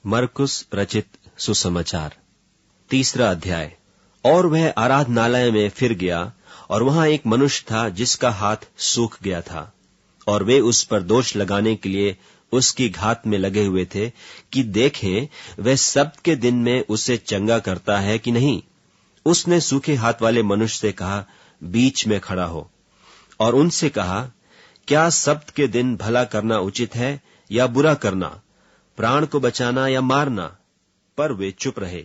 मरकुस रचित सुसमाचार 3 अध्याय। और वह आराधनालय में फिर गया, और वहां एक मनुष्य था जिसका हाथ सूख गया था, और वे उस पर दोष लगाने के लिए उसकी घात में लगे हुए थे कि देखें वह सब्त के दिन में उसे चंगा करता है कि नहीं। उसने सूखे हाथ वाले मनुष्य से कहा, बीच में खड़ा हो, और उनसे कहा, क्या सब्त के दिन भला करना उचित है या बुरा करना, प्राण को बचाना या मारना? पर वे चुप रहे।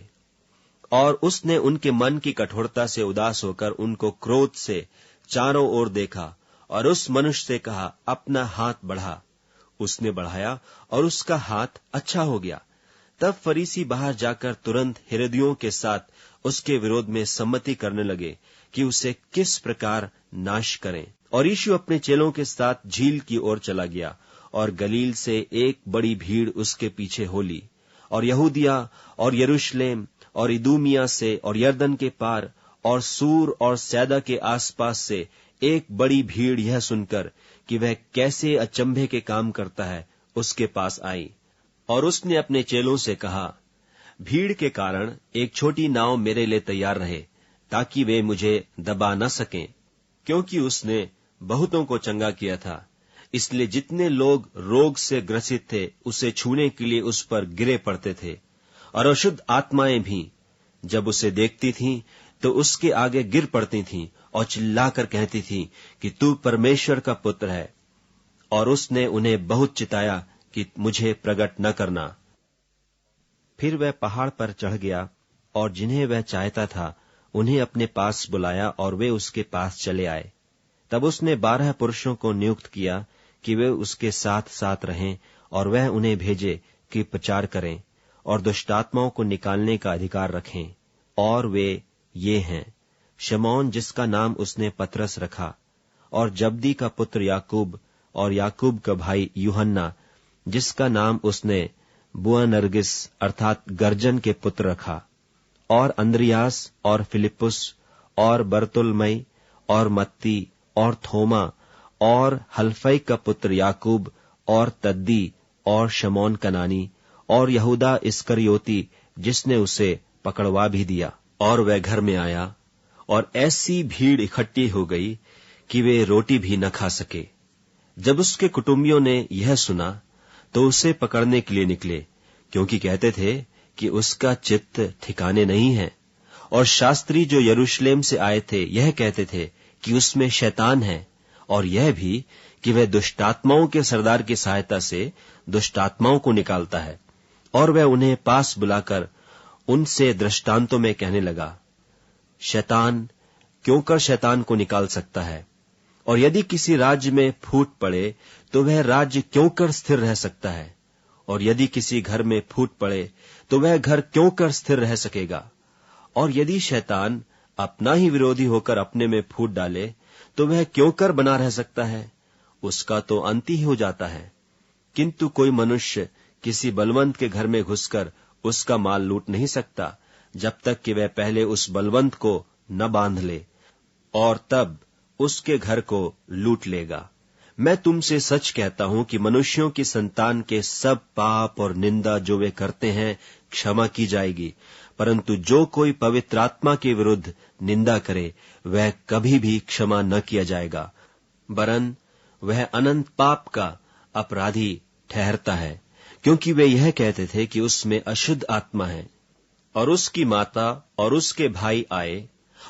और उसने उनके मन की कठोरता से उदास होकर उनको क्रोध से चारों ओर देखा, और उस मनुष्य से कहा, अपना हाथ बढ़ा। उसने बढ़ाया, और उसका हाथ अच्छा हो गया। तब फरीसी बाहर जाकर तुरंत हेरोदियों के साथ उसके विरोध में सम्मति करने लगे कि उसे किस प्रकार नाश करें। और यीशु अपने चेलों के साथ झील की ओर चला गया, और गलील से एक बड़ी भीड़ उसके पीछे हो ली, और यहूदिया और यरूशलेम और इदूमिया से और यरदन के पार और सूर और सैदा के आसपास से एक बड़ी भीड़ यह सुनकर कि वह कैसे अचंभे के काम करता है, उसके पास आई। और उसने अपने चेलों से कहा, भीड़ के कारण एक छोटी नाव मेरे लिए तैयार रहे, ताकि वे मुझे दबा न सकें, क्योंकि उसने बहुतों को चंगा किया था। इसलिए जितने लोग रोग से ग्रसित थे उसे छूने के लिए उस पर गिरे पड़ते थे। और अशुद्ध आत्माएं भी जब उसे देखती थीं तो उसके आगे गिर पड़ती थीं और चिल्लाकर कहती थीं कि तू परमेश्वर का पुत्र है। और उसने उन्हें बहुत चिताया कि मुझे प्रकट न करना। फिर वह पहाड़ पर चढ़ गया, और जिन्हें वह चाहता था उन्हें अपने पास बुलाया, और वे उसके पास चले आए। तब उसने 12 पुरुषों को नियुक्त किया कि वे उसके साथ साथ रहें, और वह उन्हें भेजे कि प्रचार करें और दुष्टात्माओं को निकालने का अधिकार रखें। और वे ये हैं, शमौन जिसका नाम उसने पतरस रखा, और जब्दी का पुत्र याकूब, और याकूब का भाई यूहन्ना जिसका नाम उसने बुअनर्गिस अर्थात गर्जन के पुत्र रखा, और अंद्रियास और फिलिपुस और बरतुलमई और मत्ती और थोमा और हल्फई का पुत्र याकूब और तद्दी और शमौन कनानी और यहूदा इस्करियोती जिसने उसे पकड़वा भी दिया। और वह घर में आया, और ऐसी भीड़ इकट्ठी हो गई कि वे रोटी भी न खा सके। जब उसके कुटुंबियों ने यह सुना तो उसे पकड़ने के लिए निकले, क्योंकि कहते थे कि उसका चित्त ठिकाने नहीं है। और शास्त्री जो यरूशलेम से आए थे यह कहते थे कि उसमें शैतान है, और यह भी कि वह दुष्टात्माओं के सरदार की सहायता से दुष्टात्माओं को निकालता है। और वह उन्हें पास बुलाकर उनसे दृष्टांतों में कहने लगा, शैतान क्यों कर शैतान को निकाल सकता है, और यदि किसी राज्य में फूट पड़े तो वह राज्य क्यों कर स्थिर रह सकता है, और यदि किसी घर में फूट पड़े तो वह घर क्यों कर स्थिर रह सकेगा। और यदि शैतान अपना ही विरोधी होकर अपने में फूट डाले तो वह क्यों कर बना रह सकता है, उसका तो अंत ही हो जाता है। किंतु कोई मनुष्य किसी बलवंत के घर में घुसकर उसका माल लूट नहीं सकता, जब तक कि वह पहले उस बलवंत को न बांध ले, और तब उसके घर को लूट लेगा। मैं तुमसे सच कहता हूं कि मनुष्यों की संतान के सब पाप और निंदा जो वे करते हैं क्षमा की जाएगी, परंतु जो कोई पवित्र आत्मा के विरुद्ध निंदा करे वह कभी भी क्षमा न किया जाएगा, वरन वह अनंत पाप का अपराधी ठहरता है। क्योंकि वे यह कहते थे कि उसमें अशुद्ध आत्मा है। और उसकी माता और उसके भाई आए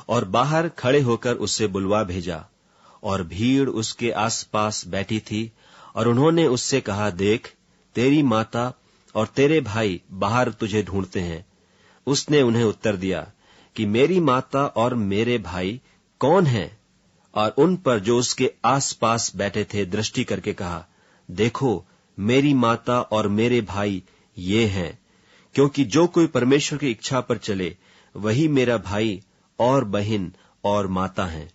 और बाहर खड़े होकर उसे बुलवा भेजा, और भीड़ उसके आसपास बैठी थी। और उन्होंने उससे कहा, देख, तेरी माता और तेरे भाई बाहर तुझे ढूंढते हैं। उसने उन्हें उत्तर दिया कि मेरी माता और मेरे भाई कौन हैं? और उन पर जो उसके आसपास बैठे थे दृष्टि करके कहा, देखो, मेरी माता और मेरे भाई ये हैं। क्योंकि जो कोई परमेश्वर की इच्छा पर चले वही मेरा भाई और बहन और माता है।